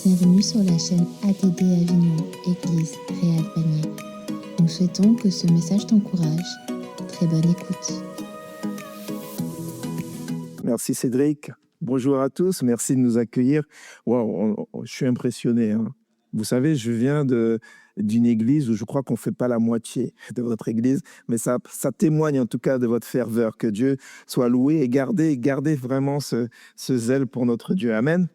Bienvenue sur la chaîne ATD Avignon, Église Réal Panier. Nous souhaitons que ce message t'encourage. Très bonne écoute. Merci Cédric. Bonjour à tous. Merci de nous accueillir. Wow, je suis impressionné, hein. Vous savez, je viens d'une église où je crois qu'on ne fait pas la moitié de votre église, mais ça témoigne en tout cas de votre ferveur. Que Dieu soit loué et gardez vraiment ce zèle pour notre Dieu. Amen.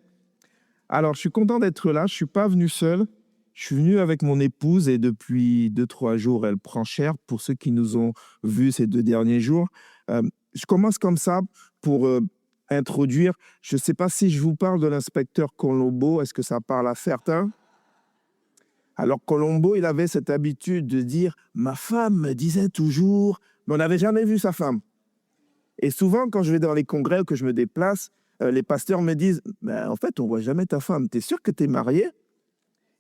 Alors, je suis content d'être là. Je ne suis pas venu seul. Je suis venu avec mon épouse et depuis 2-3 jours, elle prend cher pour ceux qui nous ont vus ces 2 derniers jours. Je commence comme ça pour introduire. Je ne sais pas si je vous parle de l'inspecteur Colombo. Est-ce que ça parle à certains? Alors, Colombo, il avait cette habitude de dire « ma femme me disait toujours », mais on n'avait jamais vu sa femme. Et souvent, quand je vais dans les congrès ou que je me déplace, les pasteurs me disent en fait, on ne voit jamais ta femme. Tu es sûr que tu es marié?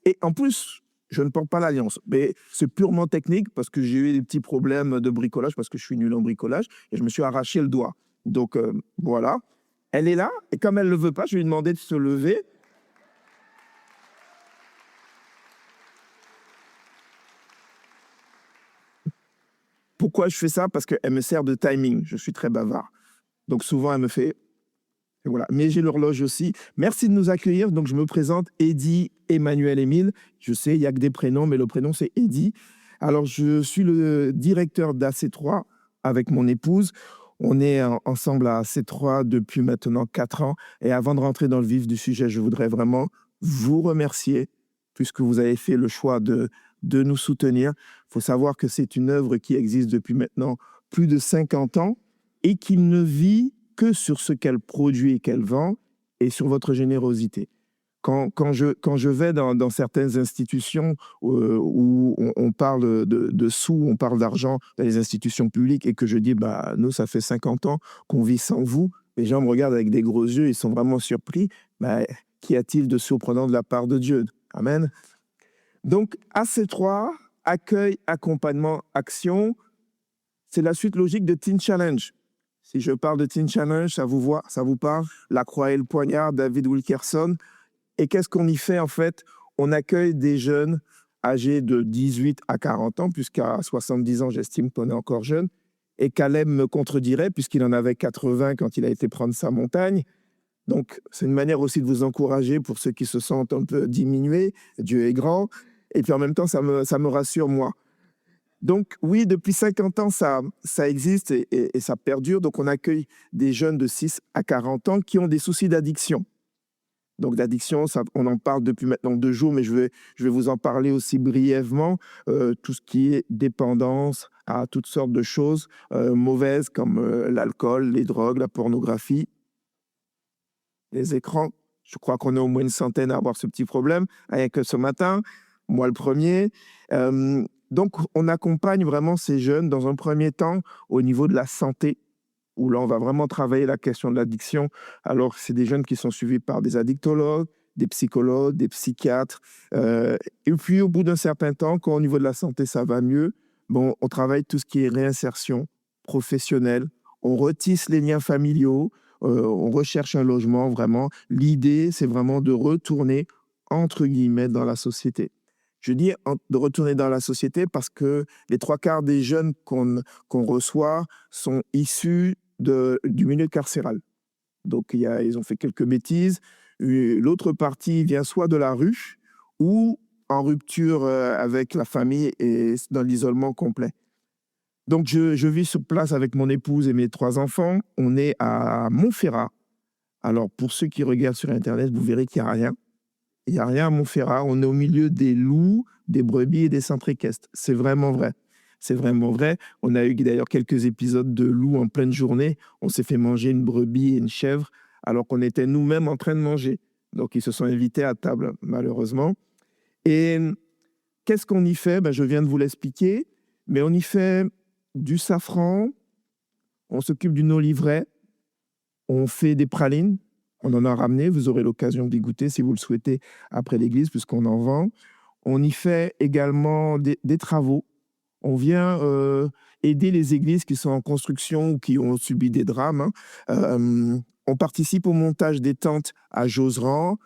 Et en plus, je ne porte pas l'alliance. Mais c'est purement technique parce que j'ai eu des petits problèmes de bricolage parce que je suis nul en bricolage et je me suis arraché le doigt. Donc, voilà. Elle est là et comme elle ne le veut pas, je lui ai demandé de se lever. Pourquoi je fais ça? Parce qu'elle me sert de timing. Je suis très bavard. Donc, souvent, elle me fait... Et voilà. Mais j'ai l'horloge aussi. Merci de nous accueillir. Donc, je me présente, Eddy Emmanuel Émile. Je sais, il n'y a que des prénoms, mais le prénom, c'est Eddy. Alors, je suis le directeur d'AC3 avec mon épouse. On est ensemble à AC3 depuis maintenant 4 ans. Et avant de rentrer dans le vif du sujet, je voudrais vraiment vous remercier puisque vous avez fait le choix de nous soutenir. Il faut savoir que c'est une œuvre qui existe depuis maintenant plus de 50 ans et qui ne vit que sur ce qu'elle produit et qu'elle vend et sur votre générosité. Quand je vais dans certaines institutions où on parle de sous, on parle d'argent dans les institutions publiques et que je dis, nous, ça fait 50 ans qu'on vit sans vous, les gens me regardent avec des gros yeux, ils sont vraiment surpris. Qu'y a-t-il de surprenant de la part de Dieu? Amen. Donc, AC3, accueil, accompagnement, action, c'est la suite logique de Teen Challenge. Si je parle de Teen Challenge, ça vous parle? La croix et le poignard, David Wilkerson. Et qu'est-ce qu'on y fait en fait? On accueille des jeunes âgés de 18 à 40 ans, puisqu'à 70 ans, j'estime qu'on est encore jeune. Et Caleb me contredirait, puisqu'il en avait 80 quand il a été prendre sa montagne. Donc, c'est une manière aussi de vous encourager pour ceux qui se sentent un peu diminués. Dieu est grand. Et puis en même temps, ça me rassure, moi. Donc, oui, depuis 50 ans, ça existe et ça perdure. Donc, on accueille des jeunes de 6 à 40 ans qui ont des soucis d'addiction. Donc, d'addiction, on en parle depuis maintenant 2 jours, mais je vais vous en parler aussi brièvement. Tout ce qui est dépendance à toutes sortes de choses mauvaises comme l'alcool, les drogues, la pornographie, les écrans. Je crois qu'on est au moins une centaine à avoir ce petit problème, rien que ce matin, moi le premier. Donc, on accompagne vraiment ces jeunes dans un premier temps au niveau de la santé, où là, on va vraiment travailler la question de l'addiction. Alors, c'est des jeunes qui sont suivis par des addictologues, des psychologues, des psychiatres. Et puis, au bout d'un certain temps, quand au niveau de la santé, ça va mieux, on travaille tout ce qui est réinsertion professionnelle. On retisse les liens familiaux. On recherche un logement, vraiment. L'idée, c'est vraiment de retourner, entre guillemets, dans la société. Je dis de retourner dans la société parce que les 3/4 des jeunes qu'on reçoit sont issus du milieu carcéral. Donc, ils ont fait quelques bêtises. L'autre partie vient soit de la rue ou en rupture avec la famille et dans l'isolement complet. Donc, je vis sur place avec mon épouse et mes 3 enfants. On est à Montferrat. Alors, pour ceux qui regardent sur Internet, vous verrez qu'il n'y a rien. Il n'y a rien à Montferrat. On est au milieu des loups, des brebis et des centres équestres. C'est vraiment vrai. C'est vraiment vrai. On a eu d'ailleurs quelques épisodes de loups en pleine journée. On s'est fait manger une brebis et une chèvre alors qu'on était nous-mêmes en train de manger. Donc, ils se sont invités à table, malheureusement. Et qu'est-ce qu'on y fait? Je viens de vous l'expliquer. Mais on y fait du safran. On s'occupe d'une oliveraie. On fait des pralines. On en a ramené, vous aurez l'occasion d'y goûter si vous le souhaitez après l'église, puisqu'on en vend. On y fait également des travaux. On vient aider les églises qui sont en construction ou qui ont subi des drames. On participe au montage des tentes à Josserand,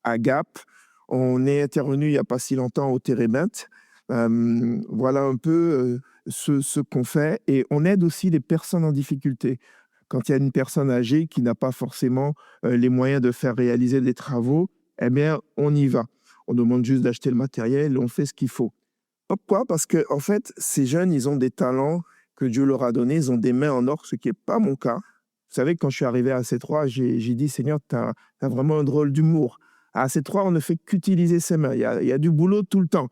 à Gap. On est intervenu il n'y a pas si longtemps au Térébinthe. Voilà un peu ce qu'on fait. Et on aide aussi les personnes en difficulté. Quand il y a une personne âgée qui n'a pas forcément les moyens de faire réaliser des travaux, eh bien, on y va. On demande juste d'acheter le matériel et on fait ce qu'il faut. Pourquoi? Parce que en fait, ces jeunes, ils ont des talents que Dieu leur a donnés. Ils ont des mains en or, ce qui n'est pas mon cas. Vous savez, quand je suis arrivé à C3, j'ai dit, Seigneur, tu as vraiment un drôle d'humour. À C3, on ne fait qu'utiliser ses mains. Il y a du boulot tout le temps.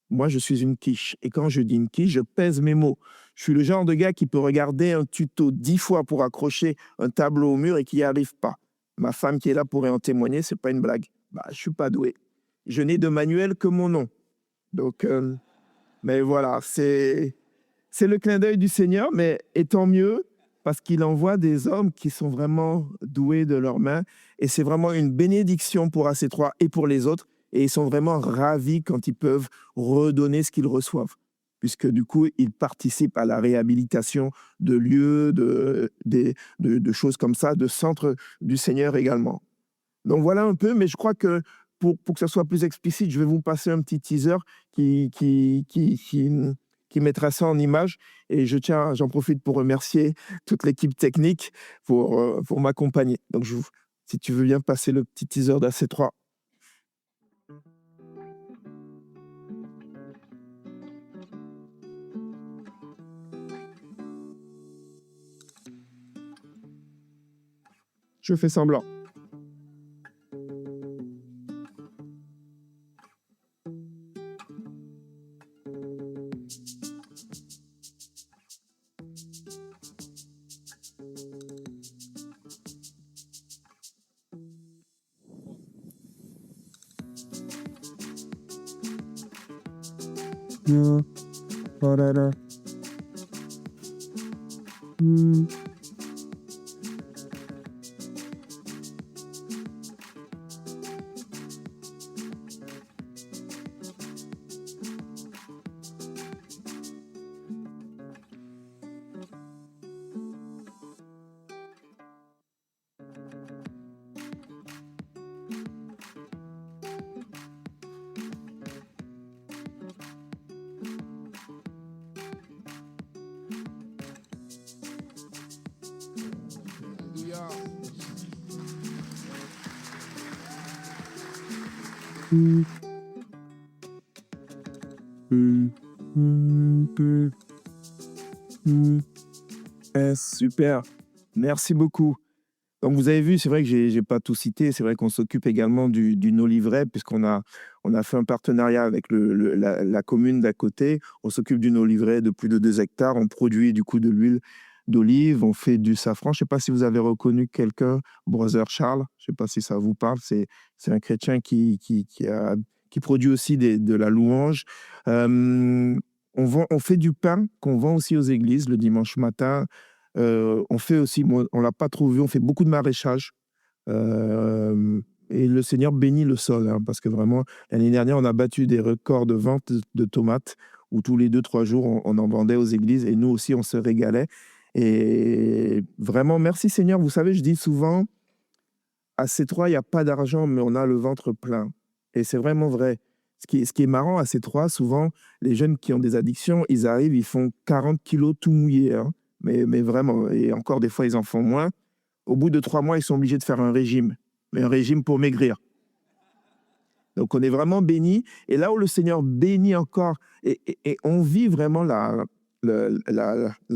Moi, je suis une quiche. Et quand je dis une quiche, je pèse mes mots. Je suis le genre de gars qui peut regarder un tuto 10 fois pour accrocher un tableau au mur et qui n'y arrive pas. Ma femme qui est là pourrait en témoigner, c'est pas une blague. Bah, je suis pas doué. Je n'ai de manuel que mon nom. Donc, mais voilà, c'est le clin d'œil du Seigneur, mais et tant mieux, parce qu'il envoie des hommes qui sont vraiment doués de leurs mains. Et c'est vraiment une bénédiction pour AC3 et pour les autres. Et ils sont vraiment ravis quand ils peuvent redonner ce qu'ils reçoivent, puisque du coup, ils participent à la réhabilitation de lieux, de choses comme ça, de centres du Seigneur également. Donc voilà un peu, mais je crois que pour que ça soit plus explicite, je vais vous passer un petit teaser qui mettra ça en image. Et j'en profite pour remercier toute l'équipe technique pour m'accompagner. Donc si tu veux bien passer le petit teaser d'AC3. Je fais semblant. Oh là là. Super, merci beaucoup. Donc vous avez vu, c'est vrai que j'ai pas tout cité. C'est vrai qu'on s'occupe également du no livret, puisqu'on on a fait un partenariat avec la commune d'à côté. On s'occupe du no livret de plus de 2 hectares. On produit du coup de l'huile d'olive, on fait du safran. Je sais pas si vous avez reconnu quelqu'un, Brother Charles. Je sais pas si ça vous parle. C'est un chrétien qui produit aussi de la louange. On fait du pain qu'on vend aussi aux églises le dimanche matin. On fait aussi, on l'a pas trop vu, on fait beaucoup de maraîchage. Et le Seigneur bénit le sol, hein, parce que vraiment, l'année dernière, on a battu des records de vente de tomates, où tous les 2-3 jours, on en vendait aux églises, et nous aussi, on se régalait. Et vraiment, merci Seigneur. Vous savez, je dis souvent, à C3, il n'y a pas d'argent, mais on a le ventre plein. Et c'est vraiment vrai. Ce qui est marrant à C3, souvent, les jeunes qui ont des addictions, ils arrivent, ils font 40 kilos tout mouillés, hein. Mais vraiment, et encore des fois, ils en font moins. Au bout de 3 mois, ils sont obligés de faire un régime, mais un régime pour maigrir. Donc, on est vraiment bénis. Et là où le Seigneur bénit encore, et on vit vraiment la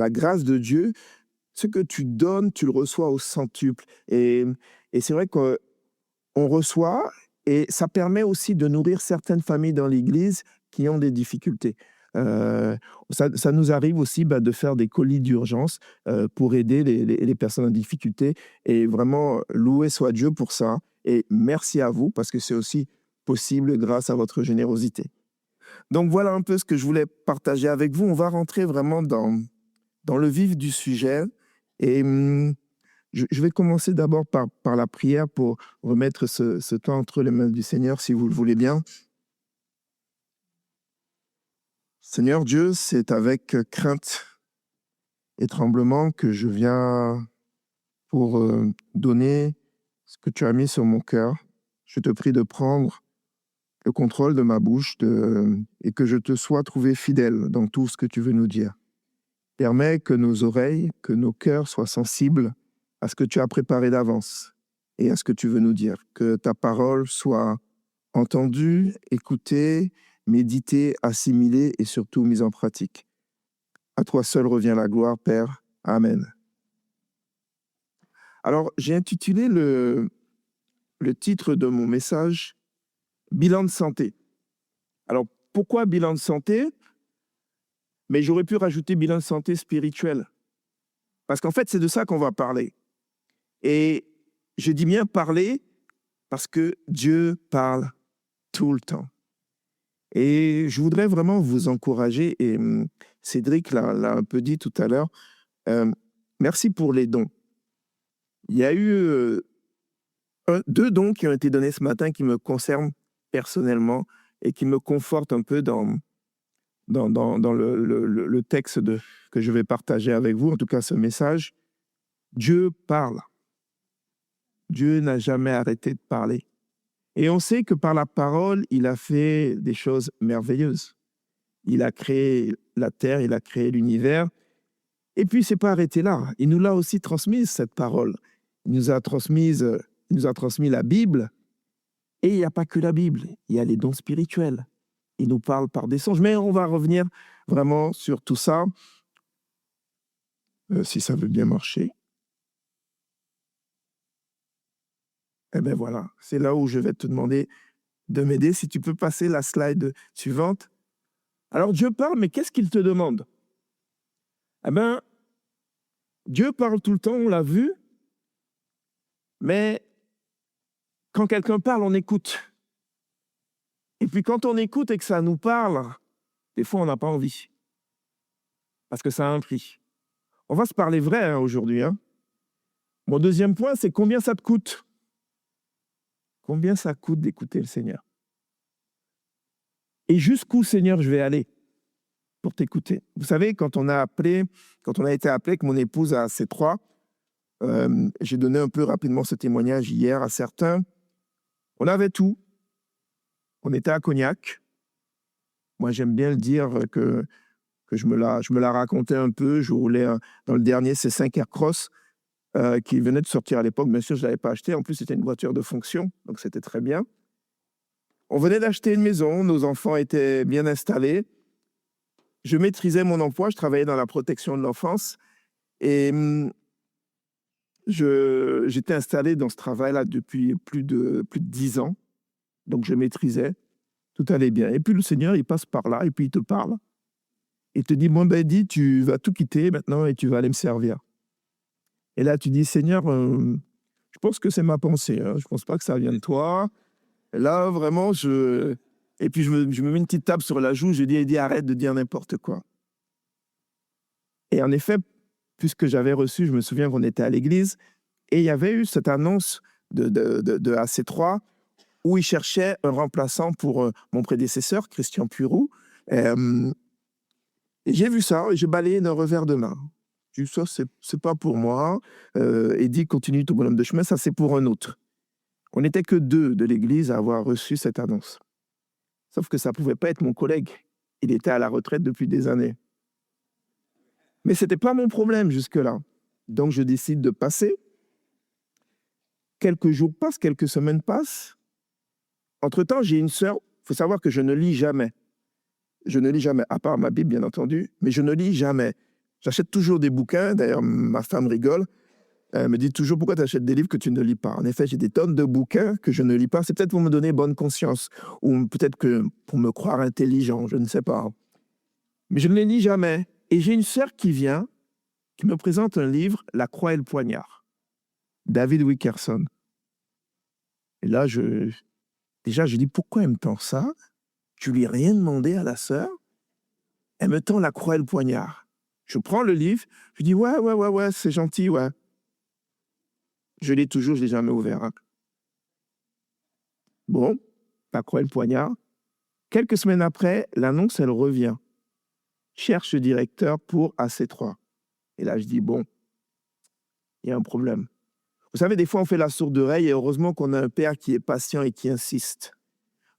grâce de Dieu, ce que tu donnes, tu le reçois au centuple. Et c'est vrai qu'on reçoit, et ça permet aussi de nourrir certaines familles dans l'Église qui ont des difficultés. Ça nous arrive aussi de faire des colis d'urgence pour aider les personnes en difficulté. Et vraiment, loué soit Dieu pour ça. Et merci à vous, parce que c'est aussi possible grâce à votre générosité. Donc voilà un peu ce que je voulais partager avec vous. On va rentrer vraiment dans le vif du sujet. Et je vais commencer d'abord par la prière pour remettre ce temps entre les mains du Seigneur, si vous le voulez bien. Seigneur Dieu, c'est avec crainte et tremblement que je viens pour donner ce que tu as mis sur mon cœur. Je te prie de prendre le contrôle de ma bouche et que je te sois trouvé fidèle dans tout ce que tu veux nous dire. Permets que nos oreilles, que nos cœurs soient sensibles à ce que tu as préparé d'avance et à ce que tu veux nous dire. Que ta parole soit entendue, écoutée, méditée, assimilée et surtout mise en pratique. À toi seul revient la gloire, Père. Amen. Alors, j'ai intitulé le titre de mon message « Bilan de santé ». Alors, pourquoi bilan de santé? Mais j'aurais pu rajouter bilan de santé spirituel. Parce qu'en fait, c'est de ça qu'on va parler. Et je dis bien parler parce que Dieu parle tout le temps. Et je voudrais vraiment vous encourager, et Cédric l'a un peu dit tout à l'heure, merci pour les dons. Il y a eu 2 dons qui ont été donnés ce matin qui me concernent personnellement et qui me confortent un peu dans le texte que je vais partager avec vous, en tout cas ce message. Dieu parle. Dieu n'a jamais arrêté de parler. Et on sait que par la parole, il a fait des choses merveilleuses. Il a créé la terre, il a créé l'univers. Et puis, il ne s'est pas arrêté là. Il nous l'a aussi transmise, cette parole. Il nous a transmis la Bible. Et il n'y a pas que la Bible. Il y a les dons spirituels. Il nous parle par des songes. Mais on va revenir vraiment sur tout ça, si ça veut bien marcher. Eh bien voilà, c'est là où je vais te demander de m'aider. Si tu peux passer la slide suivante. Alors Dieu parle, mais qu'est-ce qu'il te demande? Eh bien, Dieu parle tout le temps, on l'a vu, mais quand quelqu'un parle, on écoute. Et puis quand on écoute et que ça nous parle, des fois on n'a pas envie, parce que ça a un prix. On va se parler vrai aujourd'hui. Mon deuxième point, c'est combien ça te coûte? Combien ça coûte d'écouter le Seigneur? Et jusqu'où, Seigneur, je vais aller pour t'écouter? Vous savez, quand on a été appelé avec mon épouse à C3, j'ai donné un peu rapidement ce témoignage hier à certains. On avait tout. On était à Cognac. Moi, j'aime bien le dire que je me la racontais un peu. Je roulais dans le dernier C5 Aircross qui venait de sortir à l'époque. Bien sûr, je ne l'avais pas acheté. En plus, c'était une voiture de fonction, donc c'était très bien. On venait d'acheter une maison. Nos enfants étaient bien installés. Je maîtrisais mon emploi. Je travaillais dans la protection de l'enfance. Et j'étais installé dans ce travail-là depuis plus de 10 ans. Donc, je maîtrisais. Tout allait bien. Et puis, le Seigneur, il passe par là et puis il te parle. Il te dit, bon, ben, dis, tu vas tout quitter maintenant et tu vas aller me servir. Et là, tu dis, Seigneur, je pense que c'est ma pensée. Je ne pense pas que ça vient de toi. Et là, vraiment, et puis, je me mets une petite tape sur la joue. Je dis, arrête de dire n'importe quoi. Et en effet, puisque j'avais reçu, je me souviens qu'on était à l'église, et il y avait eu cette annonce de AC3 où il cherchait un remplaçant pour mon prédécesseur, Christian Puroux. Et j'ai vu ça, et j'ai balayé d'un revers de main. J'ai dit, ça, c'est pas pour moi. Et dit, continue ton bonhomme de chemin, ça, c'est pour un autre. On n'était que 2 de l'église à avoir reçu cette annonce. Sauf que ça ne pouvait pas être mon collègue. Il était à la retraite depuis des années. Mais ce n'était pas mon problème jusque-là. Donc, je décide de passer. Quelques jours passent, quelques semaines passent. Entre-temps, j'ai une sœur. Il faut savoir que je ne lis jamais. Je ne lis jamais, à part ma Bible, bien entendu, mais je ne lis jamais. J'achète toujours des bouquins. D'ailleurs, ma femme rigole. Elle me dit toujours, pourquoi tu achètes des livres que tu ne lis pas? En effet, j'ai des tonnes de bouquins que je ne lis pas. C'est peut-être pour me donner bonne conscience, ou peut-être que pour me croire intelligent, je ne sais pas. Mais je ne les lis jamais. Et j'ai une sœur qui vient, qui me présente un livre, La croix et le poignard, David Wilkerson. Et là, déjà, je dis, pourquoi elle me tend ça? Je lui ai rien demandé à la sœur. Elle me tend La croix et le poignard. Je prends le livre, je dis, ouais, c'est gentil, ouais. Je l'ai toujours, je ne l'ai jamais ouvert. Bon, La croix et le poignard. Quelques semaines après, l'annonce, elle revient. Cherche directeur pour AC3. Et là, je dis, bon, il y a un problème. Vous savez, des fois, on fait la sourde oreille et heureusement qu'on a un père qui est patient et qui insiste.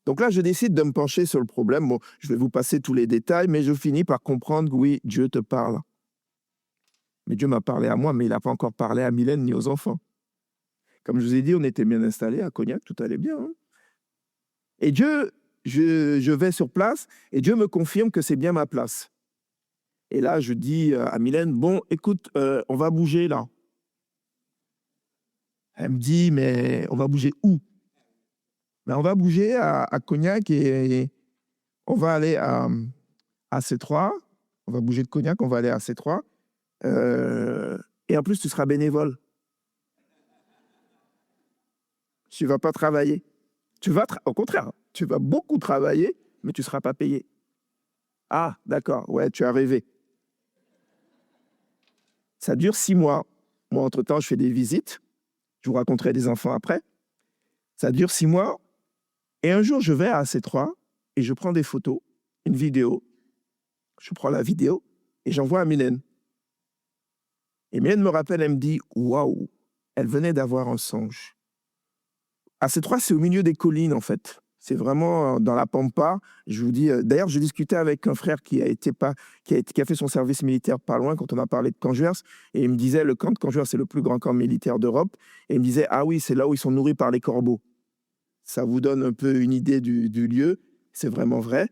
Donc là, je décide de me pencher sur le problème. Bon, je vais vous passer tous les détails, mais je finis par comprendre que oui, Dieu te parle. Mais Dieu m'a parlé à moi, mais il n'a pas encore parlé à Mylène ni aux enfants. Comme je vous ai dit, on était bien installés à Cognac, tout allait bien. Hein. Et Dieu, je vais sur place, et Dieu me confirme que c'est bien ma place. Et là, je dis à Mylène, bon, écoute, on va bouger là. Elle me dit, mais on va bouger où? Ben, on va bouger à Cognac et on va aller à C3. On va bouger de Cognac, on va aller à C3. Et en plus, tu seras bénévole. Tu ne vas pas travailler. Au contraire, tu vas beaucoup travailler, mais tu ne seras pas payé. Ah, d'accord, ouais, tu as rêvé. Ça dure 6 mois. Moi, entre-temps, je fais des visites. Je vous raconterai des enfants après. Ça dure 6 mois. Et un jour, je vais à C3 et je prends des photos, une vidéo. Je prends la vidéo et j'envoie à Mylène. Et Mylène me rappelle, elle me dit, waouh, elle venait d'avoir un songe. AC3, c'est au milieu des collines, en fait. C'est vraiment dans la pampa. Je vous dis, d'ailleurs, je discutais avec un frère qui a fait son service militaire pas loin quand on a parlé de Canjuers. Et il me disait, le camp de Canjuers, c'est le plus grand camp militaire d'Europe. Et il me disait, ah oui, c'est là où ils sont nourris par les corbeaux. Ça vous donne un peu une idée du lieu. C'est vraiment vrai.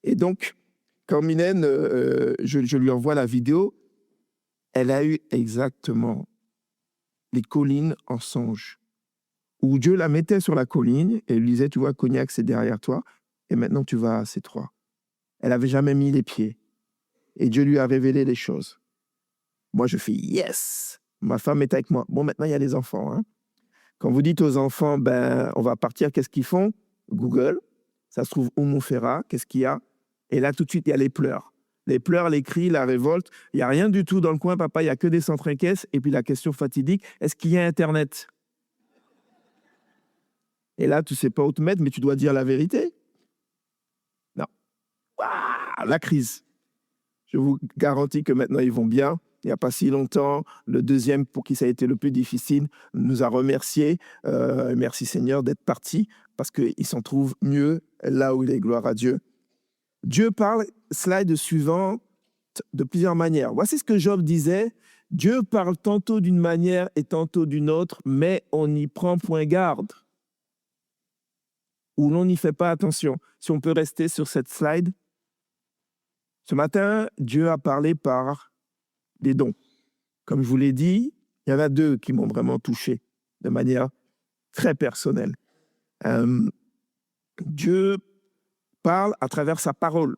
Et donc, quand Mylène, je lui envoie la vidéo, elle a eu exactement les collines en songe. Où Dieu la mettait sur la colline et lui disait, tu vois, Cognac, c'est derrière toi, et maintenant tu vas à C3. Elle n'avait jamais mis les pieds. Et Dieu lui a révélé les choses. Moi, je fais, yes! Ma femme est avec moi. Bon, maintenant, il y a les enfants. Hein. Quand vous dites aux enfants, ben, on va partir, qu'est-ce qu'ils font? Google, ça se trouve Oumou Ferra, qu'est-ce qu'il y a? Et là, tout de suite, il y a les pleurs. Les pleurs, les cris, la révolte. Il n'y a rien du tout dans le coin, papa, il n'y a que des centres caisses. Et puis la question fatidique, est-ce qu'il y a Internet? Et là, tu ne sais pas où te mettre, mais tu dois dire la vérité. Non. Waouh, la crise. Je vous garantis que maintenant, ils vont bien. Il n'y a pas si longtemps, le deuxième, pour qui ça a été le plus difficile, nous a remerciés. Merci Seigneur d'être parti, parce qu'il s'en trouve mieux là où il est, gloire à Dieu. Dieu parle, slide suivant, de plusieurs manières. Voici ce que Job disait. Dieu parle tantôt d'une manière et tantôt d'une autre, mais on n'y prend point garde. Ou l'on n'y fait pas attention. Si on peut rester sur cette slide. Ce matin, Dieu a parlé par des dons. Comme je vous l'ai dit, il y en a 2 qui m'ont vraiment touché de manière très personnelle. Dieu parle à travers sa parole,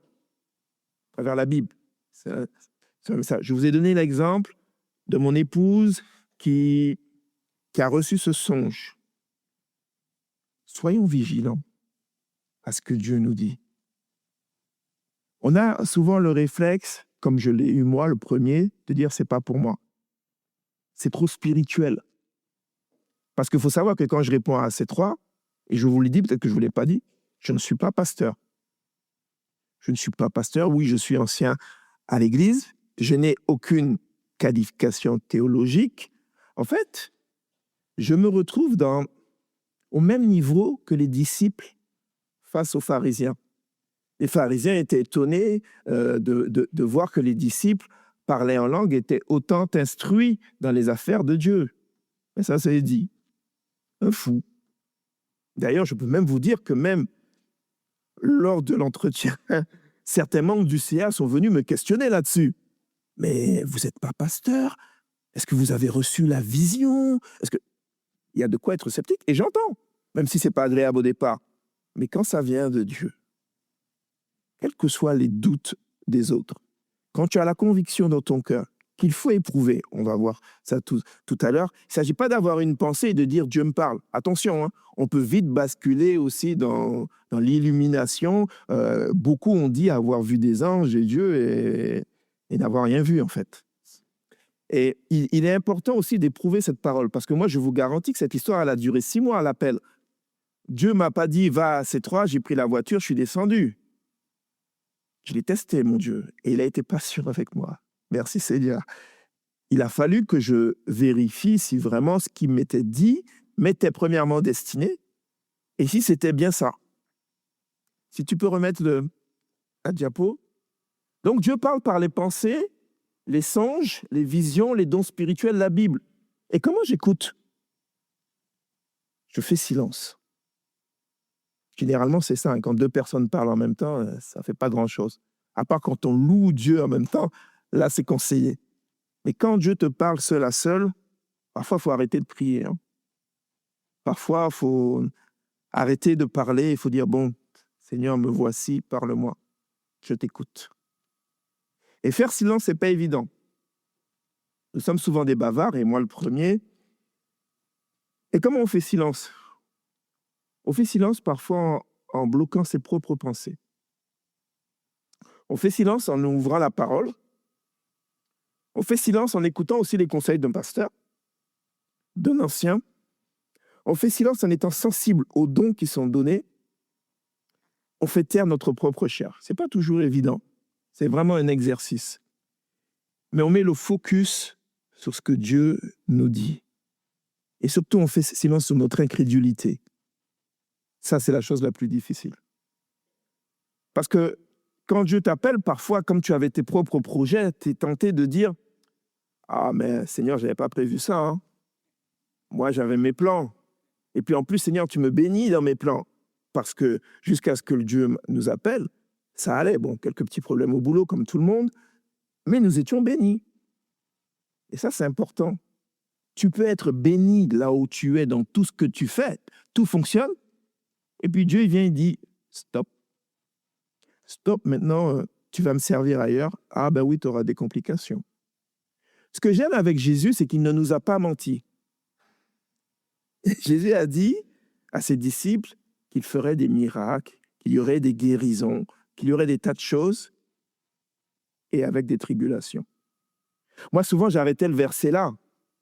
à travers la Bible. C'est ça. Je vous ai donné l'exemple de mon épouse qui a reçu ce songe. Soyons vigilants à ce que Dieu nous dit. On a souvent le réflexe, comme je l'ai eu moi, le premier, de dire c'est pas pour moi. C'est trop spirituel. Parce qu'il faut savoir que quand je réponds à ces 3, et je vous l'ai dit, peut-être que je ne vous l'ai pas dit, je ne suis pas pasteur. Je ne suis pas pasteur, oui, je suis ancien à l'église, je n'ai aucune qualification théologique. En fait, je me retrouve au même niveau que les disciples face aux pharisiens. Les pharisiens étaient étonnés de voir que les disciples parlaient en langue, étaient autant instruits dans les affaires de Dieu. Mais ça c'est dit. Un fou. D'ailleurs, je peux même vous dire que même lors de l'entretien, certains membres du CA sont venus me questionner là-dessus. Mais vous n'êtes pas pasteur? Est-ce que vous avez reçu la vision? Il y a de quoi être sceptique. Et j'entends, même si ce n'est pas agréable au départ. Mais quand ça vient de Dieu, quels que soient les doutes des autres, quand tu as la conviction dans ton cœur qu'il faut éprouver, on va voir ça tout à l'heure, il ne s'agit pas d'avoir une pensée et de dire Dieu me parle. Attention, hein, on peut vite basculer aussi dans l'illumination. Beaucoup ont dit avoir vu des anges et Dieu et n'avoir rien vu en fait. Et il est important aussi d'éprouver cette parole, parce que moi je vous garantis que cette histoire elle a duré 6 mois à l'appel. Dieu ne m'a pas dit va à C3, j'ai pris la voiture, je suis descendu. Je l'ai testé, mon Dieu, et il a été patient avec moi. Merci Seigneur. Il a fallu que je vérifie si vraiment ce qui m'était dit m'était premièrement destiné, et si c'était bien ça. Si tu peux remettre la diapo. Donc, Dieu parle par les pensées, les songes, les visions, les dons spirituels, la Bible. Et comment j'écoute? Je fais silence. Généralement, c'est ça. Quand deux personnes parlent en même temps, ça ne fait pas grand-chose. À part quand on loue Dieu en même temps, là, c'est conseillé. Mais quand Dieu te parle seul à seul, parfois, il faut arrêter de prier. Parfois, il faut arrêter de parler. Il faut dire, bon, Seigneur, me voici, parle-moi. Je t'écoute. Et faire silence, ce n'est pas évident. Nous sommes souvent des bavards, et moi le premier. Et comment on fait silence? On fait silence parfois en bloquant ses propres pensées. On fait silence en ouvrant la parole. On fait silence en écoutant aussi les conseils d'un pasteur, d'un ancien. On fait silence en étant sensible aux dons qui sont donnés. On fait taire notre propre chair. Ce n'est pas toujours évident. C'est vraiment un exercice. Mais on met le focus sur ce que Dieu nous dit. Et surtout, on fait silence sur notre incrédulité. Ça, c'est la chose la plus difficile. Parce que quand Dieu t'appelle, parfois, comme tu avais tes propres projets, tu es tenté de dire « Ah, mais Seigneur, je n'avais pas prévu ça. Hein. Moi, j'avais mes plans. Et puis en plus, Seigneur, tu me bénis dans mes plans. » Parce que jusqu'à ce que Dieu nous appelle, ça allait. Bon, quelques petits problèmes au boulot, comme tout le monde, mais nous étions bénis. Et ça, c'est important. Tu peux être béni là où tu es, dans tout ce que tu fais. Tout fonctionne. Et puis Dieu, il vient et dit, stop. Stop, maintenant, tu vas me servir ailleurs. Ah ben oui, tu auras des complications. Ce que j'aime avec Jésus, c'est qu'il ne nous a pas menti. Jésus a dit à ses disciples qu'il ferait des miracles, qu'il y aurait des guérisons, qu'il y aurait des tas de choses, et avec des tribulations. Moi, souvent, j'arrêtais le verset là.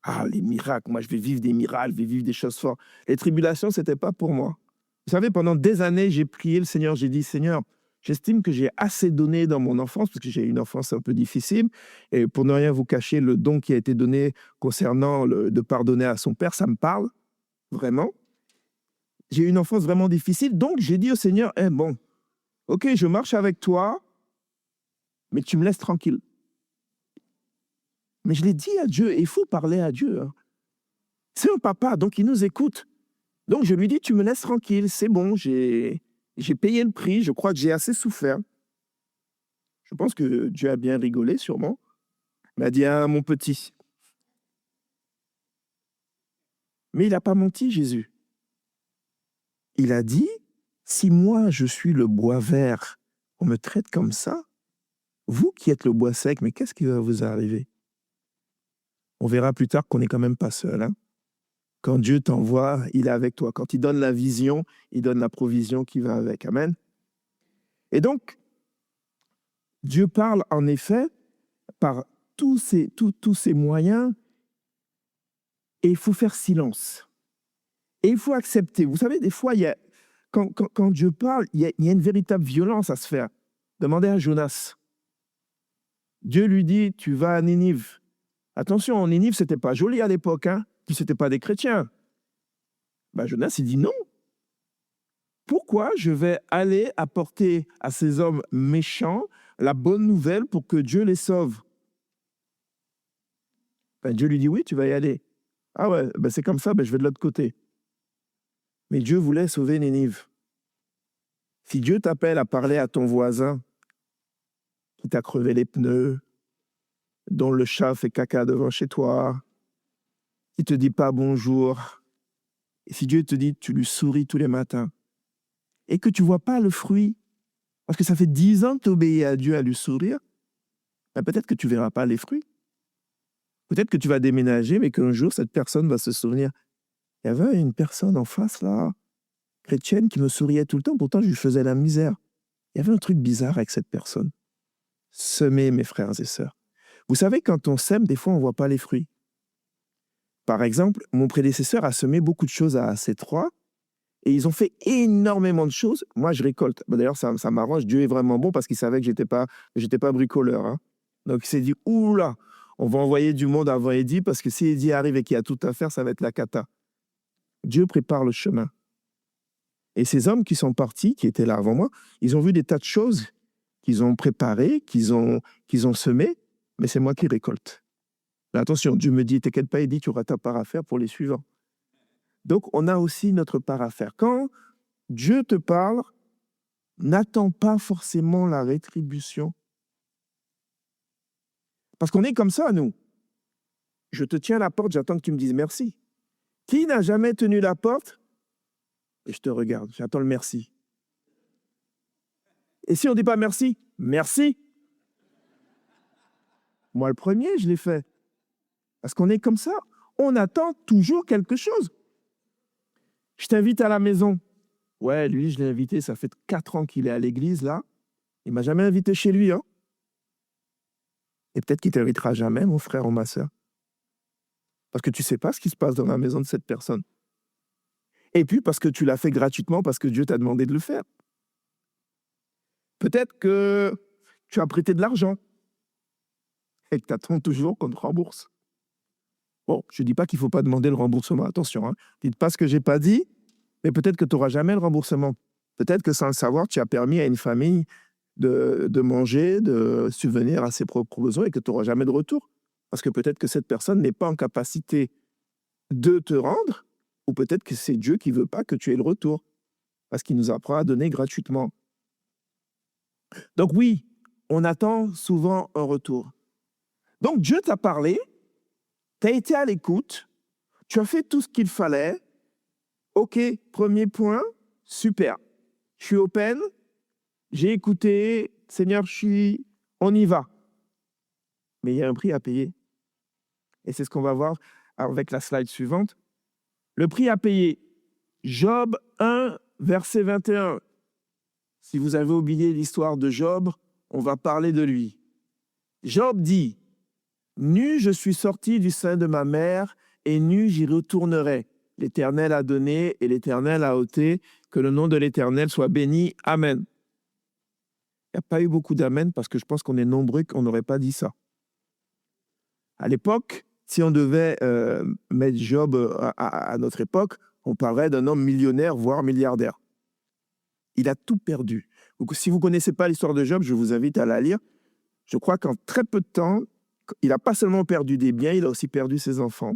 Ah, les miracles, moi, je vais vivre des miracles, je vais vivre des choses fortes. Les tribulations, ce n'était pas pour moi. Vous savez, pendant des années, j'ai prié le Seigneur, j'ai dit, Seigneur, j'estime que j'ai assez donné dans mon enfance, parce que j'ai eu une enfance un peu difficile, et pour ne rien vous cacher, le don qui a été donné concernant de pardonner à son père, ça me parle, vraiment. J'ai eu une enfance vraiment difficile, donc j'ai dit au Seigneur, bon, ok, je marche avec toi, mais tu me laisses tranquille. Mais je l'ai dit à Dieu, et il faut parler à Dieu. Hein. C'est un papa, donc il nous écoute. Donc je lui dis, tu me laisses tranquille, c'est bon, j'ai payé le prix, je crois que j'ai assez souffert. Je pense que Dieu a bien rigolé, sûrement. Il m'a dit, ah, mon petit. Mais il n'a pas menti, Jésus. Il a dit, si moi je suis le bois vert, on me traite comme ça, vous qui êtes le bois sec, mais qu'est-ce qui va vous arriver? On verra plus tard qu'on n'est quand même pas seul. Hein? Quand Dieu t'envoie, il est avec toi. Quand il donne la vision, il donne la provision qui va avec. Amen. Et donc, Dieu parle en effet par tous ces moyens, et il faut faire silence. Et il faut accepter. Vous savez, des fois, quand Dieu parle, il y a une véritable violence à se faire. Demandez à Jonas. Dieu lui dit, tu vas à Ninive. Attention, Ninive, ce n'était pas joli à l'époque, hein, puis ce n'était pas des chrétiens. Ben, Jonas, il dit non. Pourquoi je vais aller apporter à ces hommes méchants la bonne nouvelle pour que Dieu les sauve? Ben, Dieu lui dit oui, tu vas y aller. Ah ouais, ben, c'est comme ça, ben, je vais de l'autre côté. Mais Dieu voulait sauver Ninive. Si Dieu t'appelle à parler à ton voisin qui t'a crevé les pneus, dont le chat fait caca devant chez toi, qui ne te dit pas bonjour, et si Dieu te dit tu lui souris tous les matins, et que tu ne vois pas le fruit, parce que ça fait 10 ans que tu obéis à Dieu à lui sourire, ben peut-être que tu ne verras pas les fruits. Peut-être que tu vas déménager, mais qu'un jour, cette personne va se souvenir. Il y avait une personne en face, là, chrétienne, qui me souriait tout le temps, pourtant je lui faisais la misère. Il y avait un truc bizarre avec cette personne. Semer, mes frères et sœurs. Vous savez, quand on sème, des fois, on ne voit pas les fruits. Par exemple, mon prédécesseur a semé beaucoup de choses à C3, et ils ont fait énormément de choses. Moi, je récolte. D'ailleurs, ça m'arrange. Dieu est vraiment bon parce qu'il savait que j'étais pas bricoleur. Hein. Donc, il s'est dit, oula, on va envoyer du monde avant Eddy, parce que si Eddy arrive et qu'il y a tout à faire, ça va être la cata. Dieu prépare le chemin. Et ces hommes qui sont partis, qui étaient là avant moi, ils ont vu des tas de choses qu'ils ont préparées, qu'ils ont semées, mais c'est moi qui récolte. Mais attention, Dieu me dit, t'inquiète pas, il dit, tu auras ta part à faire pour les suivants. Donc, on a aussi notre part à faire. Quand Dieu te parle, n'attends pas forcément la rétribution. Parce qu'on est comme ça, nous. Je te tiens à la porte, j'attends que tu me dises merci. Qui n'a jamais tenu la porte? Et je te regarde, j'attends le merci. Et si on ne dit pas merci? Merci. Moi, le premier, je l'ai fait. Parce qu'on est comme ça. On attend toujours quelque chose. Je t'invite à la maison. Ouais, lui, je l'ai invité, ça fait 4 ans qu'il est à l'église, là. Il ne m'a jamais invité chez lui, hein. Et peut-être qu'il ne t'invitera jamais, mon frère ou ma sœur. Parce que tu ne sais pas ce qui se passe dans la maison de cette personne. Et puis parce que tu l'as fait gratuitement, parce que Dieu t'a demandé de le faire. Peut-être que tu as prêté de l'argent et que tu attends toujours qu'on te rembourse. Bon, je ne dis pas qu'il ne faut pas demander le remboursement, attention. Hein. Dites pas ce que je n'ai pas dit, mais peut-être que tu n'auras jamais le remboursement. Peut-être que sans le savoir, tu as permis à une famille de manger, de subvenir à ses propres besoins et que tu n'auras jamais de retour. Parce que peut-être que cette personne n'est pas en capacité de te rendre, ou peut-être que c'est Dieu qui ne veut pas que tu aies le retour, parce qu'il nous apprend à donner gratuitement. Donc oui, on attend souvent un retour. Donc Dieu t'a parlé, tu as été à l'écoute, tu as fait tout ce qu'il fallait. OK, premier point, super. Je suis open, j'ai écouté, Seigneur, on y va. Mais il y a un prix à payer. Et c'est ce qu'on va voir avec la slide suivante. Le prix à payer. Job 1, verset 21. Si vous avez oublié l'histoire de Job, on va parler de lui. Job dit, « Nu je suis sorti du sein de ma mère, et nu j'y retournerai. L'Éternel a donné et l'Éternel a ôté. Que le nom de l'Éternel soit béni. Amen. » Il n'y a pas eu beaucoup d'amen parce que je pense qu'on est nombreux qu'on n'aurait pas dit ça. À l'époque, si on devait mettre Job à notre époque, on parlerait d'un homme millionnaire, voire milliardaire. Il a tout perdu. Donc, si vous ne connaissez pas l'histoire de Job, je vous invite à la lire. Je crois qu'en très peu de temps, il n'a pas seulement perdu des biens, il a aussi perdu ses enfants.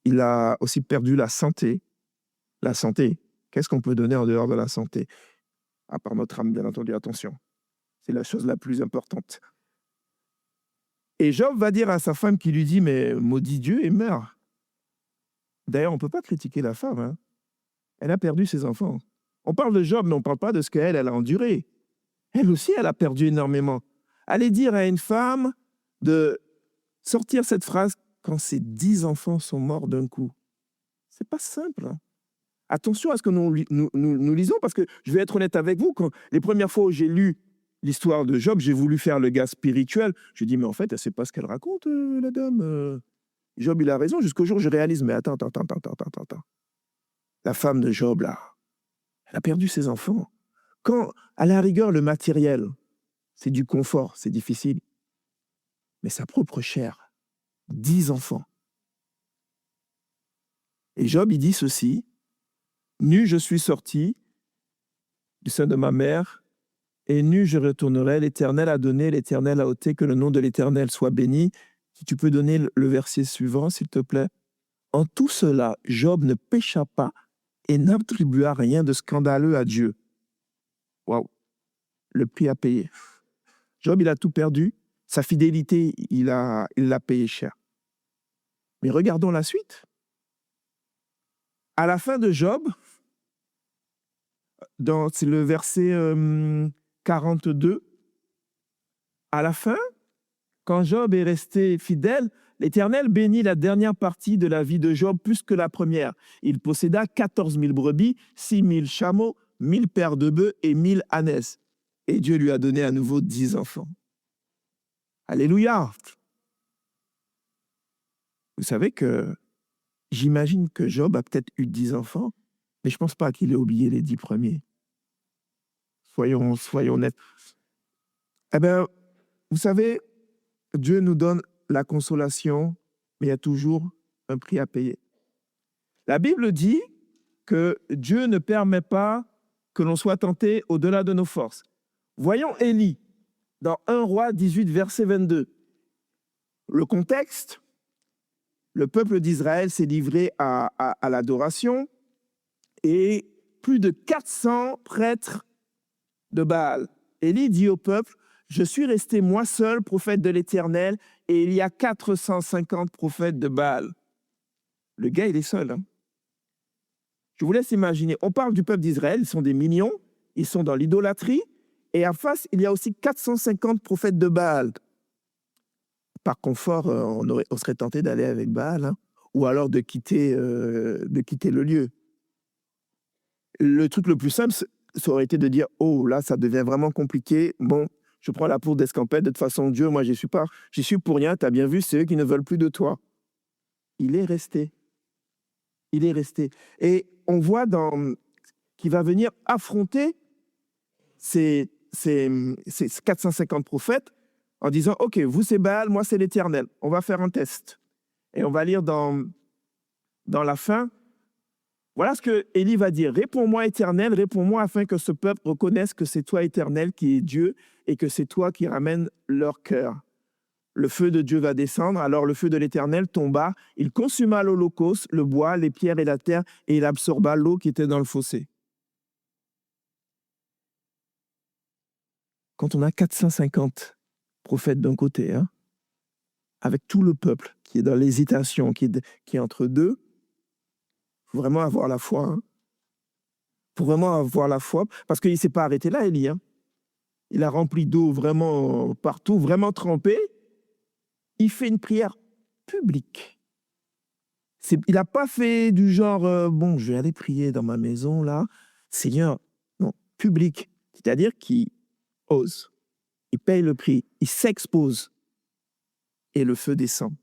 Il a aussi perdu la santé. La santé, qu'est-ce qu'on peut donner en dehors de la santé? À part notre âme, bien entendu, attention. C'est la chose la plus importante. Et Job va dire à sa femme qui lui dit « Mais maudit Dieu et meurt ». D'ailleurs, on ne peut pas critiquer la femme. Hein. Elle a perdu ses enfants. On parle de Job, mais on ne parle pas de ce qu'elle a enduré. Elle aussi, elle a perdu énormément. Allez dire à une femme de sortir cette phrase quand ses 10 enfants sont morts d'un coup. C'est pas simple. Hein. Attention à ce que nous lisons, parce que je vais être honnête avec vous, quand les premières fois où j'ai lu l'histoire de Job, j'ai voulu faire le gars spirituel. Je dis, mais en fait, elle ne sait pas ce qu'elle raconte, la dame. Job, il a raison. Jusqu'au jour où je réalise, mais attends. La femme de Job, là, elle a perdu ses enfants. Quand, à la rigueur, le matériel, c'est du confort, c'est difficile. Mais sa propre chair, 10 enfants. Et Job, il dit ceci, « Nu je suis sorti du sein de ma mère, et nu je retournerai. L'Éternel a donné, l'Éternel a ôté, que le nom de l'Éternel soit béni. » Si tu peux donner le verset suivant, s'il te plaît. « En tout cela, Job ne pécha pas et n'attribua rien de scandaleux à Dieu. » Waouh, le prix à payer. Job, il a tout perdu. Sa fidélité, il l'a payé cher. Mais regardons la suite. À la fin de Job, c'est le verset 42, à la fin, quand Job est resté fidèle, l'Éternel bénit la dernière partie de la vie de Job plus que la première. Il posséda 14 000 brebis, 6 000 chameaux, 1 000 paires de bœufs et 1 000 ânesses. Et Dieu lui a donné à nouveau 10 enfants. Alléluia! Vous savez que j'imagine que Job a peut-être eu 10 enfants, mais je ne pense pas qu'il ait oublié les 10 premiers. Soyons honnêtes. Eh bien, vous savez, Dieu nous donne la consolation, mais il y a toujours un prix à payer. La Bible dit que Dieu ne permet pas que l'on soit tenté au-delà de nos forces. Voyons Élie dans 1 Roi 18, verset 22. Le contexte, le peuple d'Israël s'est livré à l'adoration et plus de 400 prêtres de Baal. Élie dit au peuple, « Je suis resté moi seul prophète de l'Éternel et il y a 450 prophètes de Baal. » Le gars, il est seul. Hein? Je vous laisse imaginer. On parle du peuple d'Israël, ils sont des millions, ils sont dans l'idolâtrie et en face, il y a aussi 450 prophètes de Baal. Par confort, on serait tenté d'aller avec Baal hein? Ou alors de quitter le lieu. Le truc le plus simple, ça aurait été de dire « Oh, là, ça devient vraiment compliqué. Bon, je prends la poudre d'escampette. De toute façon, Dieu, moi, j'y suis pas. J'y suis pour rien. Tu as bien vu, c'est eux qui ne veulent plus de toi. » Il est resté. Il est resté. Et on voit qu'il va venir affronter ces 450 prophètes en disant « Ok, vous, c'est Baal, moi, c'est l'Éternel. On va faire un test. » Et on va lire dans la fin. Voilà ce que Élie va dire. « Réponds-moi, Éternel, réponds-moi afin que ce peuple reconnaisse que c'est toi, Éternel, qui es Dieu et que c'est toi qui ramènes leur cœur. » Le feu de Dieu va descendre, alors le feu de l'Éternel tomba, il consuma l'holocauste, le bois, les pierres et la terre, et il absorba l'eau qui était dans le fossé. Quand on a 450 prophètes d'un côté, hein, avec tout le peuple qui est dans l'hésitation, qui est entre deux, il faut vraiment avoir la foi. Hein. Il faut vraiment avoir la foi, parce qu'il ne s'est pas arrêté là, Élie. Hein. Il a rempli d'eau vraiment partout, vraiment trempé. Il fait une prière publique. Il n'a pas fait du genre, bon, je vais aller prier dans ma maison, là. Seigneur, non, public. C'est-à-dire qu'il ose. Il paye le prix. Il s'expose. Et le feu descend.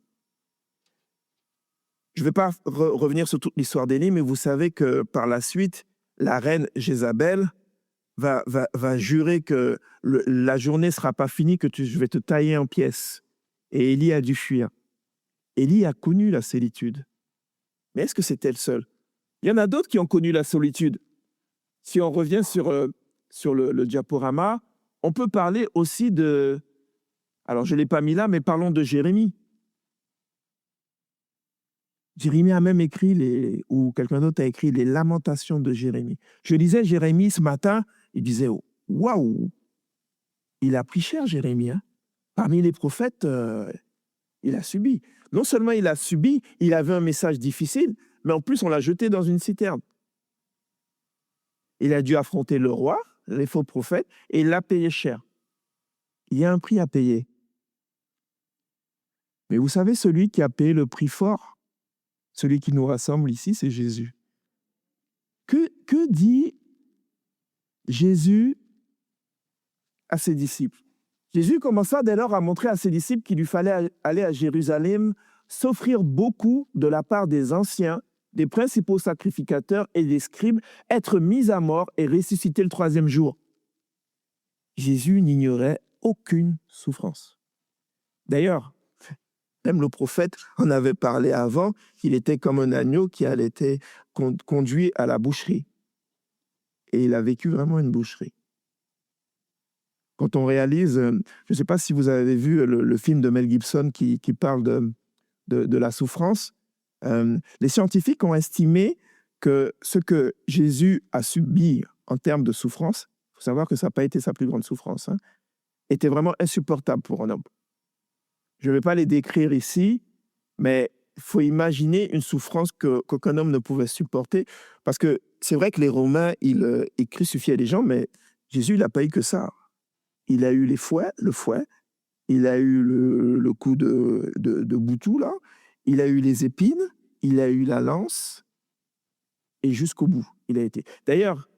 Je ne vais pas revenir sur toute l'histoire d'Élie, mais vous savez que par la suite, la reine Jézabel va jurer que la journée ne sera pas finie, que je vais te tailler en pièces. Et Élie a dû fuir. Élie a connu la solitude. Mais est-ce que c'était le seul? Il y en a d'autres qui ont connu la solitude. Si on revient sur le diaporama, on peut parler aussi de... Alors, je ne l'ai pas mis là, mais parlons de Jérémie. Jérémie a même écrit, ou quelqu'un d'autre a écrit les lamentations de Jérémie. Je lisais Jérémie ce matin, il disait, waouh, il a pris cher Jérémie. Hein? Parmi les prophètes, il a subi. Non seulement il a subi, il avait un message difficile, mais en plus on l'a jeté dans une citerne. Il a dû affronter le roi, les faux prophètes, et il l'a payé cher. Il y a un prix à payer. Mais vous savez, celui qui a payé le prix fort, celui qui nous rassemble ici, c'est Jésus. Que dit Jésus à ses disciples? Jésus commença dès lors à montrer à ses disciples qu'il lui fallait aller à Jérusalem, s'offrir beaucoup de la part des anciens, des principaux sacrificateurs et des scribes, être mis à mort et ressusciter le 3e jour. Jésus n'ignorait aucune souffrance. D'ailleurs, même le prophète en avait parlé avant, qu'il était comme un agneau qui allait être conduit à la boucherie. Et il a vécu vraiment une boucherie. Quand on réalise, je ne sais pas si vous avez vu le film de Mel Gibson qui parle de la souffrance, les scientifiques ont estimé que ce que Jésus a subi en termes de souffrance, il faut savoir que ça n'a pas été sa plus grande souffrance, hein, était vraiment insupportable pour un homme. Je ne vais pas les décrire ici, mais il faut imaginer une souffrance qu'aucun homme ne pouvait supporter, parce que c'est vrai que les Romains, ils crucifiaient les gens, mais Jésus, il n'a pas eu que ça. Il a eu le fouet, il a eu le coup de boutou, là, il a eu les épines, il a eu la lance, et jusqu'au bout, il a été. D'ailleurs,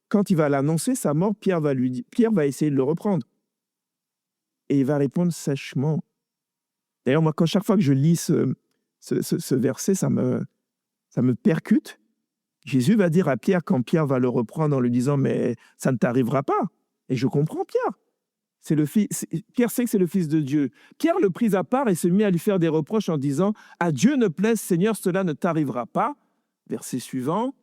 quand il va l'annoncer, sa mort, Pierre va essayer de le reprendre. Et il va répondre sèchement. D'ailleurs, moi, chaque fois que je lis ce verset, ça me percute. Jésus va dire à Pierre, quand Pierre va le reprendre en lui disant « Mais ça ne t'arrivera pas ». Et je comprends Pierre. Pierre sait que c'est le Fils de Dieu. Pierre le prit à part et se mit à lui faire des reproches en disant « À Dieu ne plaise, Seigneur, cela ne t'arrivera pas ». Verset suivant.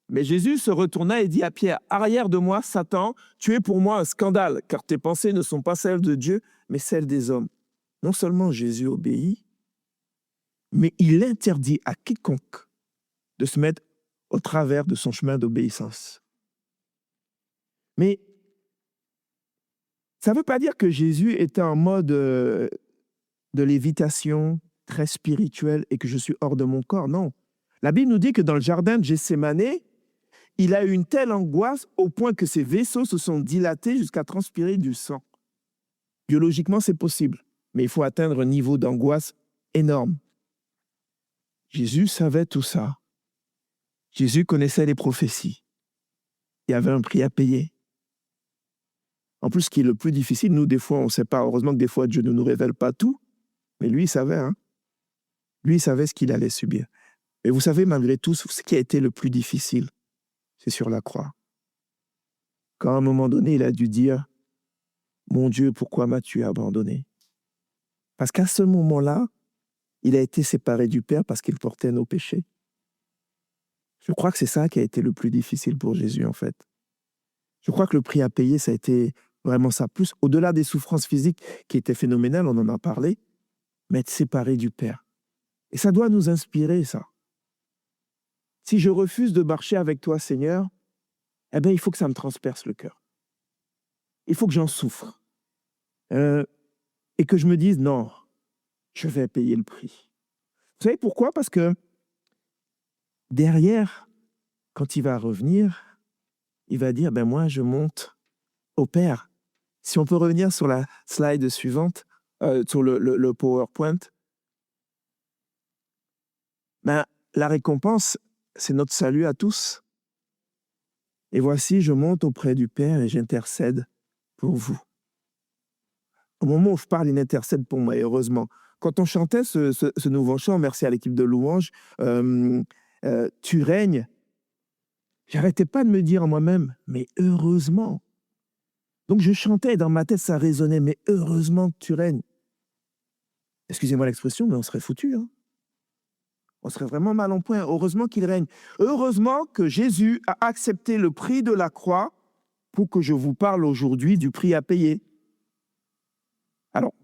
Mais Jésus se retourna et dit à Pierre, « Arrière de moi, Satan, tu es pour moi un scandale, car tes pensées ne sont pas celles de Dieu, mais celles des hommes. » Non seulement Jésus obéit, mais il interdit à quiconque de se mettre au travers de son chemin d'obéissance. Mais ça ne veut pas dire que Jésus était en mode de lévitation très spirituel et que je suis hors de mon corps, non. La Bible nous dit que dans le jardin de Gethsémane, il a eu une telle angoisse au point que ses vaisseaux se sont dilatés jusqu'à transpirer du sang. Biologiquement, c'est possible, mais il faut atteindre un niveau d'angoisse énorme. Jésus savait tout ça. Jésus connaissait les prophéties. Il y avait un prix à payer. En plus, ce qui est le plus difficile, nous, des fois, on ne sait pas. Heureusement que des fois, Dieu ne nous révèle pas tout, mais lui, il savait. Lui, il savait ce qu'il allait subir. Et vous savez, malgré tout, ce qui a été le plus difficile, c'est sur la croix. Quand à un moment donné, il a dû dire, « Mon Dieu, pourquoi m'as-tu abandonné ?» Parce qu'à ce moment-là, il a été séparé du Père parce qu'il portait nos péchés. Je crois que c'est ça qui a été le plus difficile pour Jésus, en fait. Je crois que le prix à payer, ça a été vraiment ça. Plus au-delà des souffrances physiques qui étaient phénoménales, on en a parlé, mais être séparé du Père. Et ça doit nous inspirer, ça. Si je refuse de marcher avec toi, Seigneur, eh bien, il faut que ça me transperce le cœur. Il faut que j'en souffre. Et que je me dise, non, je vais payer le prix. Vous savez pourquoi? Parce que derrière, quand il va revenir, il va dire, ben moi, je monte au Père. Si on peut revenir sur la slide suivante, sur le PowerPoint, ben, la récompense, c'est notre salut à tous. Et voici, je monte auprès du Père et j'intercède pour vous. Au moment où je parle, il intercède pour moi, heureusement. Quand on chantait ce nouveau chant, merci à l'équipe de louange, tu règnes, j'arrêtais pas de me dire en moi-même, mais heureusement. Donc je chantais et dans ma tête, ça résonnait, mais heureusement que tu règnes. Excusez-moi l'expression, mais on serait foutus. On serait vraiment mal en point. Heureusement qu'il règne. Heureusement que Jésus a accepté le prix de la croix pour que je vous parle aujourd'hui du prix à payer. Alors,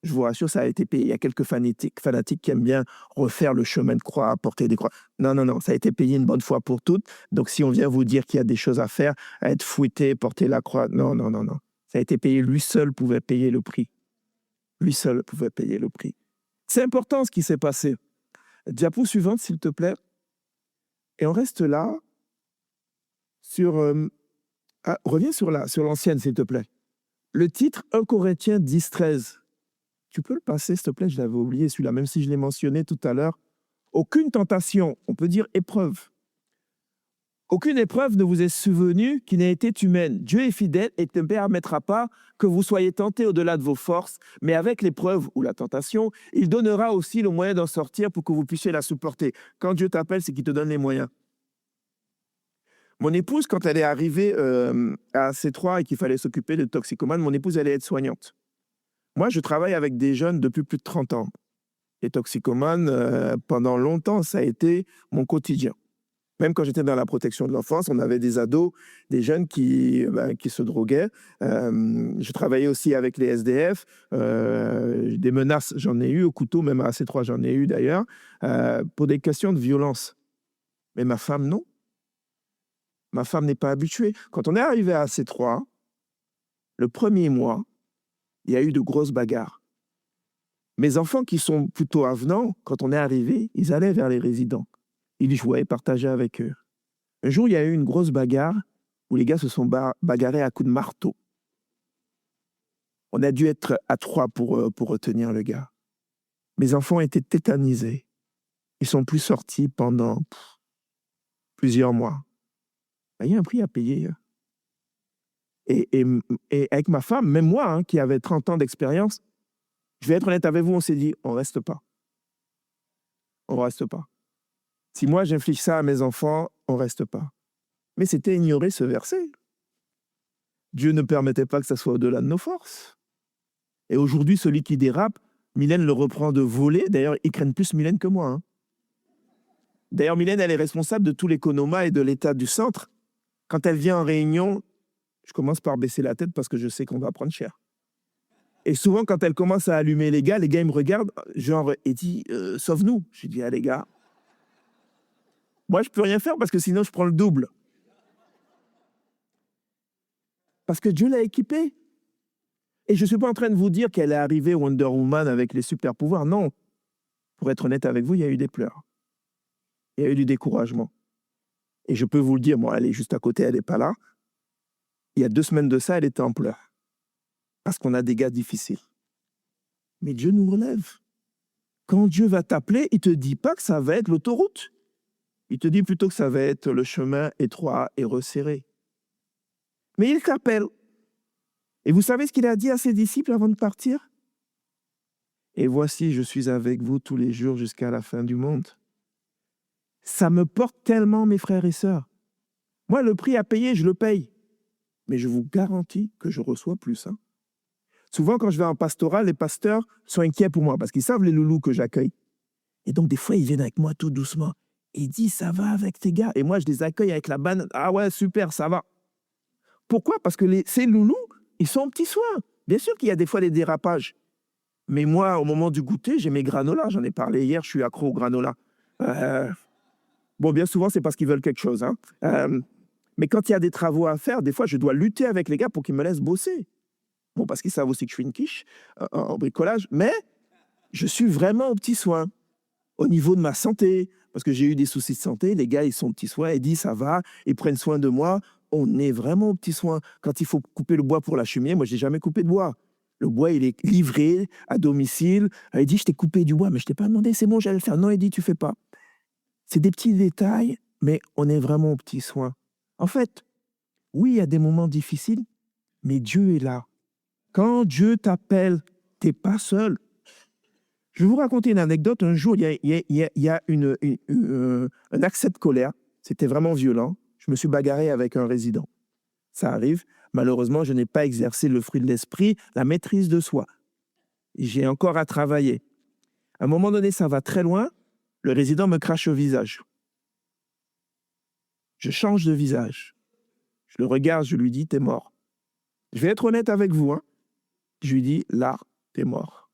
je vous rassure, ça a été payé. Il y a quelques fanatiques qui aiment bien refaire le chemin de croix, porter des croix. Non, ça a été payé une bonne fois pour toutes. Donc, si on vient vous dire qu'il y a des choses à faire, à être fouetté, porter la croix, non. Ça a été payé. Lui seul pouvait payer le prix. Lui seul pouvait payer le prix. C'est important ce qui s'est passé. Diapo suivante, s'il te plaît. Et on reste là sur... reviens sur l'ancienne, s'il te plaît. Le titre, 1 Corinthiens 10, 13. Tu peux le passer, s'il te plaît? Je l'avais oublié, celui-là, même si je l'ai mentionné tout à l'heure. Aucune tentation, on peut dire épreuve. Aucune épreuve ne vous est survenue qui n'ait été humaine. Dieu est fidèle et ne permettra pas que vous soyez tentés au-delà de vos forces, mais avec l'épreuve ou la tentation, il donnera aussi le moyen d'en sortir pour que vous puissiez la supporter. Quand Dieu t'appelle, c'est qu'il te donne les moyens. Mon épouse, quand elle est arrivée à C3 et qu'il fallait s'occuper de toxicomanes, mon épouse, elle est aide-soignante. Moi, je travaille avec des jeunes depuis plus de 30 ans. Les toxicomanes, pendant longtemps, ça a été mon quotidien. Même quand j'étais dans la protection de l'enfance, on avait des ados, des jeunes qui se droguaient. Je travaillais aussi avec les SDF. Des menaces, j'en ai eu au couteau, même à C3, j'en ai eu d'ailleurs, pour des questions de violence. Mais ma femme, non. Ma femme n'est pas habituée. Quand on est arrivé à C3, le premier mois, il y a eu de grosses bagarres. Mes enfants qui sont plutôt avenants, quand on est arrivé, ils allaient vers les résidents. Ils jouaient, partageaient avec eux. Un jour, il y a eu une grosse bagarre où les gars se sont bagarrés à coups de marteau. On a dû être à 3 pour retenir le gars. Mes enfants étaient tétanisés. Ils sont plus sortis pendant plusieurs mois. Il y a un prix à payer. Et avec ma femme, même moi, qui avait 30 ans d'expérience, je vais être honnête avec vous, on s'est dit, on ne reste pas. On ne reste pas. Si moi j'inflige ça à mes enfants, on ne reste pas. Mais c'était ignorer ce verset. Dieu ne permettait pas que ça soit au-delà de nos forces. Et aujourd'hui, celui qui dérape, Mylène le reprend de voler. D'ailleurs, ils craignent plus Mylène que moi. D'ailleurs, Mylène, elle est responsable de tout l'économat et de l'état du centre. Quand elle vient en réunion, je commence par baisser la tête parce que je sais qu'on va prendre cher. Et souvent, quand elle commence à allumer les gars, ils me regardent, genre, Eddie, sauve-nous. Je dis, ah les gars, moi, je peux rien faire parce que sinon, je prends le double. Parce que Dieu l'a équipée. Et je ne suis pas en train de vous dire qu'elle est arrivée Wonder Woman avec les super pouvoirs. Non. Pour être honnête avec vous, il y a eu des pleurs. Il y a eu du découragement. Et je peux vous le dire, moi, elle est juste à côté, elle n'est pas là. Il y a 2 semaines de ça, elle était en pleurs. Parce qu'on a des gars difficiles. Mais Dieu nous relève. Quand Dieu va t'appeler, il ne te dit pas que ça va être l'autoroute. Il te dit plutôt que ça va être le chemin étroit et resserré. Mais il t'appelle. Et vous savez ce qu'il a dit à ses disciples avant de partir? Et voici, je suis avec vous tous les jours jusqu'à la fin du monde. Ça me porte tellement, mes frères et sœurs. Moi, le prix à payer, je le paye. Mais je vous garantis que je reçois plus. Hein. Souvent, quand je vais en pastoral, les pasteurs sont inquiets pour moi parce qu'ils savent les loulous que j'accueille. Et donc, des fois, ils viennent avec moi tout doucement. Et ils disent, ça va avec tes gars. Et moi, je les accueille avec la banane. Ah ouais, super, ça va. Pourquoi? Parce que ces loulous, ils sont en petits soins. Bien sûr qu'il y a des fois des dérapages. Mais moi, au moment du goûter, j'ai mes granolas. J'en ai parlé hier, je suis accro aux granolas. Bon, bien souvent, c'est parce qu'ils veulent quelque chose. Hein. Mais quand il y a des travaux à faire, des fois, je dois lutter avec les gars pour qu'ils me laissent bosser. Bon, parce qu'ils savent aussi que je suis une quiche en bricolage. Mais je suis vraiment aux petits soins. Au niveau de ma santé, parce que j'ai eu des soucis de santé, les gars, ils sont aux petits soins. Ils disent, ça va, ils prennent soin de moi. On est vraiment aux petits soins. Quand il faut couper le bois pour la cheminée, moi, je n'ai jamais coupé de bois. Le bois, il est livré à domicile. Il dit, je t'ai coupé du bois, mais je ne t'ai pas demandé, c'est bon, j'allais le faire. Non, il dit, tu ne fais pas. C'est des petits détails, mais on est vraiment aux petits soins. En fait, oui, il y a des moments difficiles, mais Dieu est là. Quand Dieu t'appelle, tu n'es pas seul. Je vais vous raconter une anecdote. Un jour, il y a un accès de colère. C'était vraiment violent. Je me suis bagarré avec un résident. Ça arrive. Malheureusement, je n'ai pas exercé le fruit de l'esprit, la maîtrise de soi. J'ai encore à travailler. À un moment donné, ça va très loin. Le résident me crache au visage. Je change de visage. Je le regarde, je lui dis, t'es mort. Je vais être honnête avec vous. Hein. Je lui dis, là, t'es mort.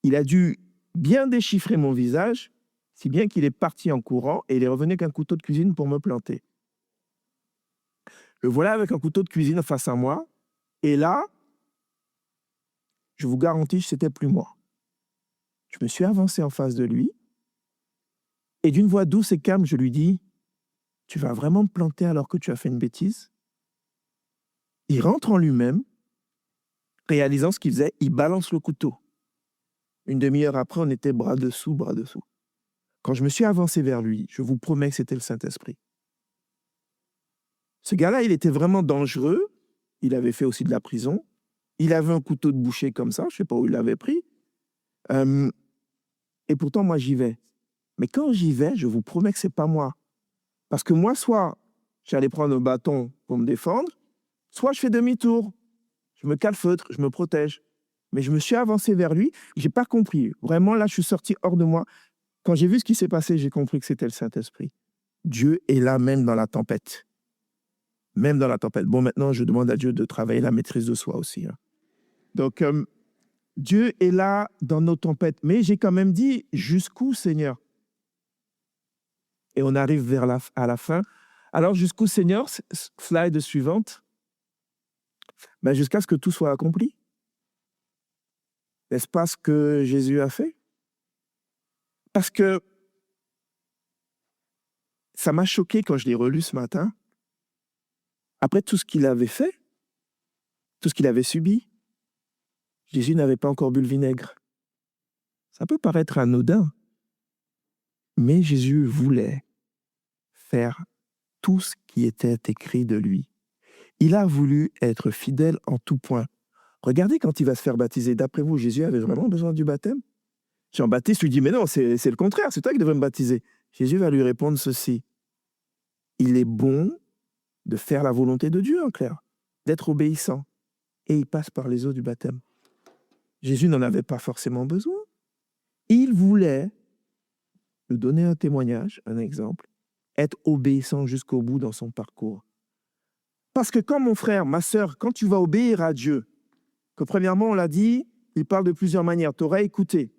Il a dû bien déchiffrer mon visage, si bien qu'il est parti en courant et il est revenu avec un couteau de cuisine pour me planter. Le voilà avec un couteau de cuisine face à moi. Et là, je vous garantis, c'était plus moi. Je me suis avancé en face de lui et d'une voix douce et calme, je lui dis, tu vas vraiment me planter alors que tu as fait une bêtise? Il rentre en lui-même, réalisant ce qu'il faisait, il balance le couteau. Une demi-heure après, on était bras dessous, bras dessous. Quand je me suis avancé vers lui, je vous promets que c'était le Saint-Esprit. Ce gars-là, il était vraiment dangereux. Il avait fait aussi de la prison. Il avait un couteau de boucher comme ça, je ne sais pas où il l'avait pris. Et pourtant, moi, j'y vais. Mais quand j'y vais, je vous promets que ce n'est pas moi. Parce que moi, soit j'allais prendre un bâton pour me défendre, soit je fais demi-tour. Je me calfeutre, je me protège. Mais je me suis avancé vers lui, je n'ai pas compris. Vraiment, là, je suis sorti hors de moi. Quand j'ai vu ce qui s'est passé, j'ai compris que c'était le Saint-Esprit. Dieu est là même dans la tempête. Même dans la tempête. Bon, maintenant, je demande à Dieu de travailler la maîtrise de soi aussi. Hein. Donc, Dieu est là dans nos tempêtes. Mais j'ai quand même dit, jusqu'où, Seigneur? Et on arrive à la fin. Alors, jusqu'où, Seigneur? Slide suivante. Ben, jusqu'à ce que tout soit accompli. N'est-ce pas ce que Jésus a fait? Parce que ça m'a choqué quand je l'ai relu ce matin. Après tout ce qu'il avait fait, tout ce qu'il avait subi, Jésus n'avait pas encore bu le vinaigre. Ça peut paraître anodin, mais Jésus voulait faire tout ce qui était écrit de lui. Il a voulu être fidèle en tout point. Regardez quand il va se faire baptiser. D'après vous, Jésus avait vraiment besoin du baptême? Jean-Baptiste lui dit, mais non, c'est le contraire, c'est toi qui devrais me baptiser. Jésus va lui répondre ceci. Il est bon de faire la volonté de Dieu, en clair, d'être obéissant. Et il passe par les eaux du baptême. Jésus n'en avait pas forcément besoin. Il voulait nous donner un témoignage, un exemple, être obéissant jusqu'au bout dans son parcours. Parce que quand mon frère, ma sœur, quand tu vas obéir à Dieu, que premièrement, on l'a dit, il parle de plusieurs manières, tu auras écouté.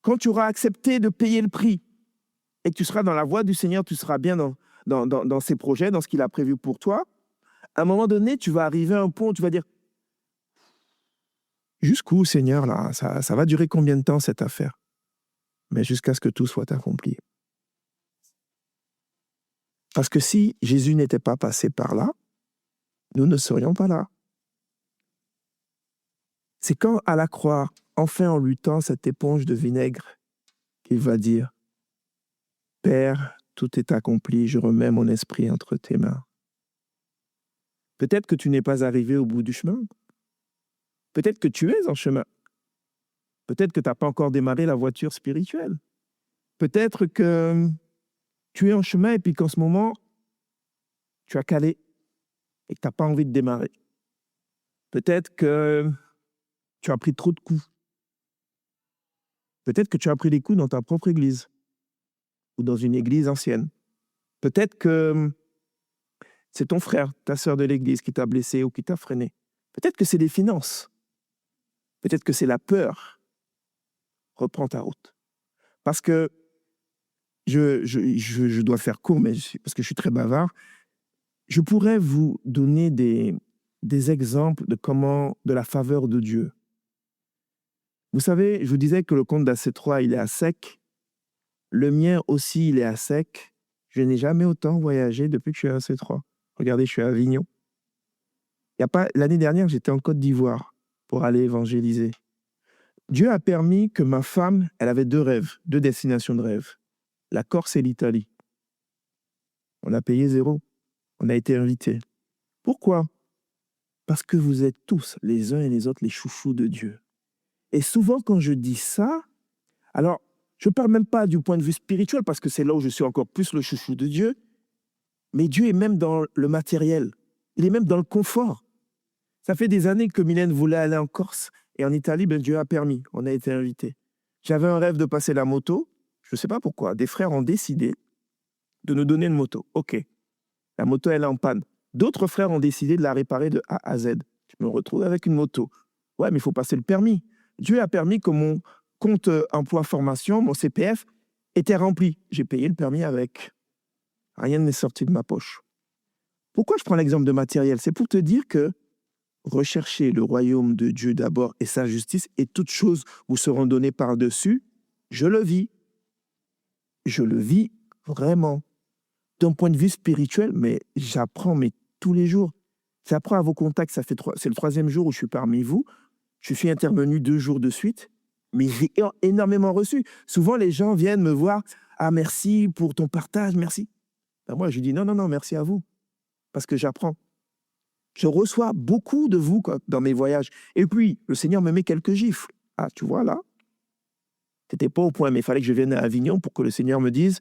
Quand tu auras accepté de payer le prix et que tu seras dans la voie du Seigneur, tu seras bien dans ses projets, dans ce qu'il a prévu pour toi, à un moment donné, tu vas arriver à un point où tu vas dire « Jusqu'où, Seigneur, là, ça va durer combien de temps cette affaire ?» Mais jusqu'à ce que tout soit accompli. Parce que si Jésus n'était pas passé par là, nous ne serions pas là. C'est quand, à la croix, enfin en lui tend cette éponge de vinaigre, qu'il va dire « Père, tout est accompli, je remets mon esprit entre tes mains. » Peut-être que tu n'es pas arrivé au bout du chemin. Peut-être que tu es en chemin. Peut-être que tu n'as pas encore démarré la voiture spirituelle. Peut-être que tu es en chemin et puis qu'en ce moment, tu as calé et que tu n'as pas envie de démarrer. Peut-être que tu as pris trop de coups. Peut-être que tu as pris des coups dans ta propre église ou dans une église ancienne. Peut-être que c'est ton frère, ta sœur de l'église qui t'a blessé ou qui t'a freiné. Peut-être que c'est des finances. Peut-être que c'est la peur. Reprends ta route. Parce que je dois faire court, mais parce que je suis très bavard, je pourrais vous donner des exemples de la faveur de Dieu. Vous savez, je vous disais que le compte d'AC3, il est à sec. Le mien aussi, il est à sec. Je n'ai jamais autant voyagé depuis que je suis à AC3. Regardez, je suis à Avignon. L'année dernière, j'étais en Côte d'Ivoire pour aller évangéliser. Dieu a permis que ma femme, elle avait 2 rêves, 2 destinations de rêve. La Corse et l'Italie. On a payé 0. On a été invités. Pourquoi? Parce que vous êtes tous, les uns et les autres, les chouchous de Dieu. Et souvent, quand je dis ça, alors, je ne parle même pas du point de vue spirituel, parce que c'est là où je suis encore plus le chouchou de Dieu, mais Dieu est même dans le matériel. Il est même dans le confort. Ça fait des années que Mylène voulait aller en Corse, et en Italie, Dieu a permis. On a été invités. J'avais un rêve de passer la moto. Je ne sais pas pourquoi. Des frères ont décidé de nous donner une moto. OK. La moto, elle est en panne. D'autres frères ont décidé de la réparer de A à Z. Je me retrouve avec une moto. Ouais, mais il faut passer le permis. Dieu a permis que mon compte emploi formation, mon CPF, était rempli. J'ai payé le permis avec. Rien n'est sorti de ma poche. Pourquoi je prends l'exemple de matériel? C'est pour te dire que recherchez le royaume de Dieu d'abord et sa justice, et toutes choses vous seront données par-dessus. Je le vis. Je le vis vraiment. D'un point de vue spirituel, mais j'apprends tous les jours. J'apprends à vos contacts, c'est le 3e jour où je suis parmi vous. Je suis intervenu 2 jours de suite, mais j'ai énormément reçu. Souvent, les gens viennent me voir. « Ah, merci pour ton partage, merci. » Moi, je dis « Non, merci à vous. » Parce que j'apprends. Je reçois beaucoup de vous dans mes voyages. Et puis, le Seigneur me met quelques gifles. Ah, tu vois là, tu n'étais pas au point, mais il fallait que je vienne à Avignon pour que le Seigneur me dise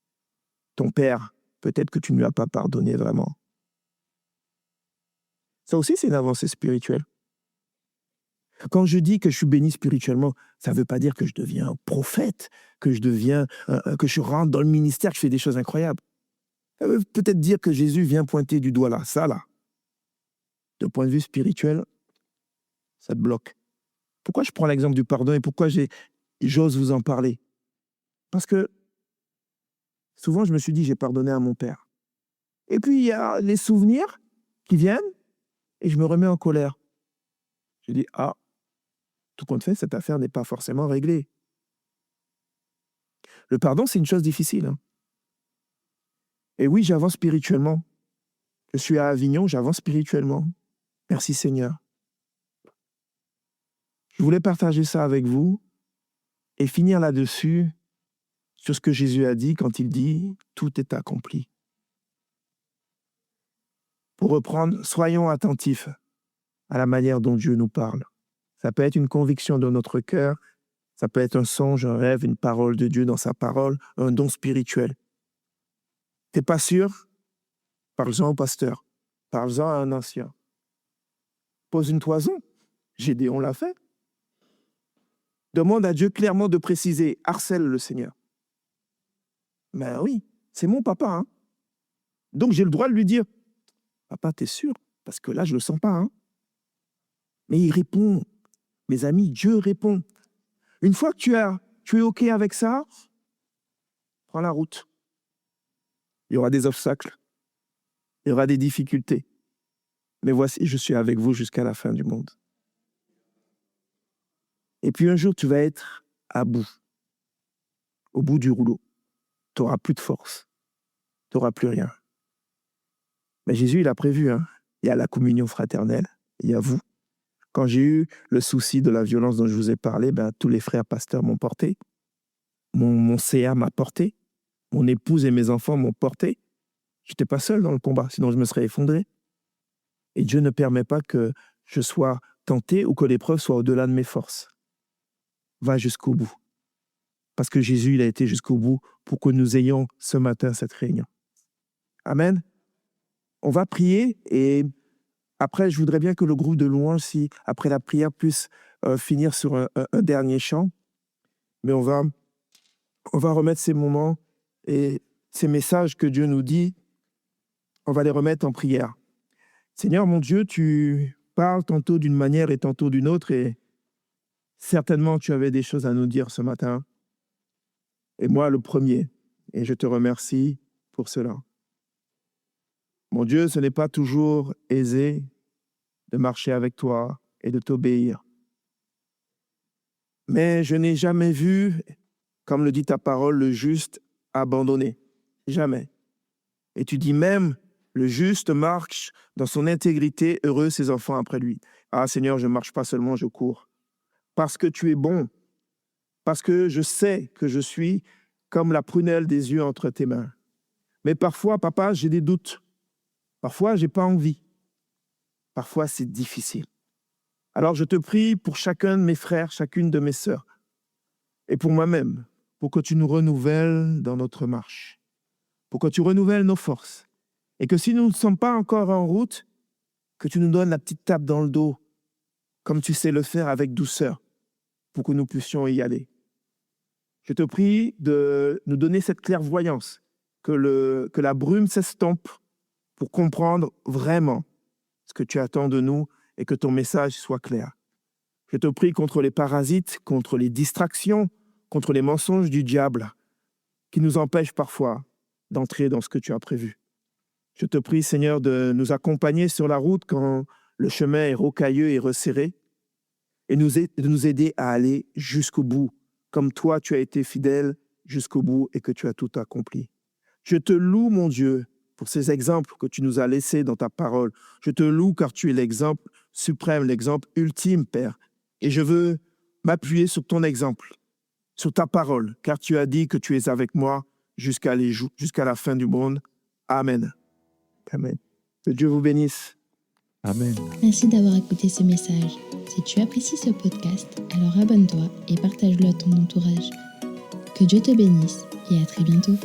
« Ton père, peut-être que tu ne lui as pas pardonné vraiment. » Ça aussi, c'est une avancée spirituelle. Quand je dis que je suis béni spirituellement, ça ne veut pas dire que je deviens un prophète, que je rentre dans le ministère, que je fais des choses incroyables. Ça veut peut-être dire que Jésus vient pointer du doigt là, ça là. De point de vue spirituel, ça te bloque. Pourquoi je prends l'exemple du pardon et pourquoi j'ose vous en parler? Parce que souvent, je me suis dit, j'ai pardonné à mon père. Et puis, il y a les souvenirs qui viennent et je me remets en colère. Je dis, ah, tout compte fait, cette affaire n'est pas forcément réglée. Le pardon, c'est une chose difficile. Hein. Et oui, j'avance spirituellement. Je suis à Avignon, j'avance spirituellement. Merci Seigneur. Je voulais partager ça avec vous et finir là-dessus sur ce que Jésus a dit quand il dit « Tout est accompli ». Pour reprendre, soyons attentifs à la manière dont Dieu nous parle. Ça peut être une conviction de notre cœur, ça peut être un songe, un rêve, une parole de Dieu dans sa parole, un don spirituel. T'es pas sûr? Parle-en au pasteur, parle-en à un ancien. Pose une toison. Gédéon l'a fait. Demande à Dieu clairement de préciser. Harcèle le Seigneur. Ben oui, c'est mon papa. Hein. Donc j'ai le droit de lui dire, papa, t'es sûr? Parce que là, je ne le sens pas. Hein. Mais il répond. Mes amis, Dieu répond. Une fois que tu es OK avec ça, prends la route. Il y aura des obstacles. Il y aura des difficultés. Mais voici, je suis avec vous jusqu'à la fin du monde. Et puis un jour, tu vas être à bout, au bout du rouleau. Tu n'auras plus de force. Tu n'auras plus rien. Mais Jésus, il a prévu. Hein. Il y a la communion fraternelle. Il y a vous. Quand j'ai eu le souci de la violence dont je vous ai parlé, tous les frères pasteurs m'ont porté. Mon CA m'a porté. Mon épouse et mes enfants m'ont porté. Je n'étais pas seul dans le combat, sinon je me serais effondré. Et Dieu ne permet pas que je sois tenté ou que l'épreuve soit au-delà de mes forces. Va jusqu'au bout. Parce que Jésus, il a été jusqu'au bout pour que nous ayons ce matin cette réunion. Amen. On va prier et après, je voudrais bien que le groupe de louanges, si après la prière, puisse finir sur un dernier chant. Mais on va remettre ces moments et ces messages que Dieu nous dit, on va les remettre en prière. Seigneur, mon Dieu, tu parles tantôt d'une manière et tantôt d'une autre et certainement tu avais des choses à nous dire ce matin. Et moi, le premier. Et je te remercie pour cela. Mon Dieu, ce n'est pas toujours aisé de marcher avec toi et de t'obéir. Mais je n'ai jamais vu, comme le dit ta parole, le juste abandonné. Jamais. Et tu dis même, le juste marche dans son intégrité, heureux ses enfants après lui. Ah Seigneur, je ne marche pas seulement, je cours. Parce que tu es bon. Parce que je sais que je suis comme la prunelle des yeux entre tes mains. Mais parfois, papa, j'ai des doutes. Parfois, je n'ai pas envie. Parfois, c'est difficile. Alors, je te prie pour chacun de mes frères, chacune de mes sœurs, et pour moi-même, pour que tu nous renouvelles dans notre marche, pour que tu renouvelles nos forces, et que si nous ne sommes pas encore en route, que tu nous donnes la petite tape dans le dos, comme tu sais le faire avec douceur, pour que nous puissions y aller. Je te prie de nous donner cette clairvoyance, que la brume s'estompe pour comprendre vraiment ce que tu attends de nous et que ton message soit clair. Je te prie contre les parasites, contre les distractions, contre les mensonges du diable qui nous empêchent parfois d'entrer dans ce que tu as prévu. Je te prie, Seigneur, de nous accompagner sur la route quand le chemin est rocailleux et resserré et de nous aider à aller jusqu'au bout, comme toi, tu as été fidèle jusqu'au bout et que tu as tout accompli. Je te loue, mon Dieu, pour ces exemples que tu nous as laissés dans ta parole. Je te loue car tu es l'exemple suprême, l'exemple ultime, Père. Et je veux m'appuyer sur ton exemple, sur ta parole, car tu as dit que tu es avec moi jusqu'à la fin du monde. Amen. Amen. Que Dieu vous bénisse. Amen. Merci d'avoir écouté ce message. Si tu apprécies ce podcast, alors abonne-toi et partage-le à ton entourage. Que Dieu te bénisse et à très bientôt.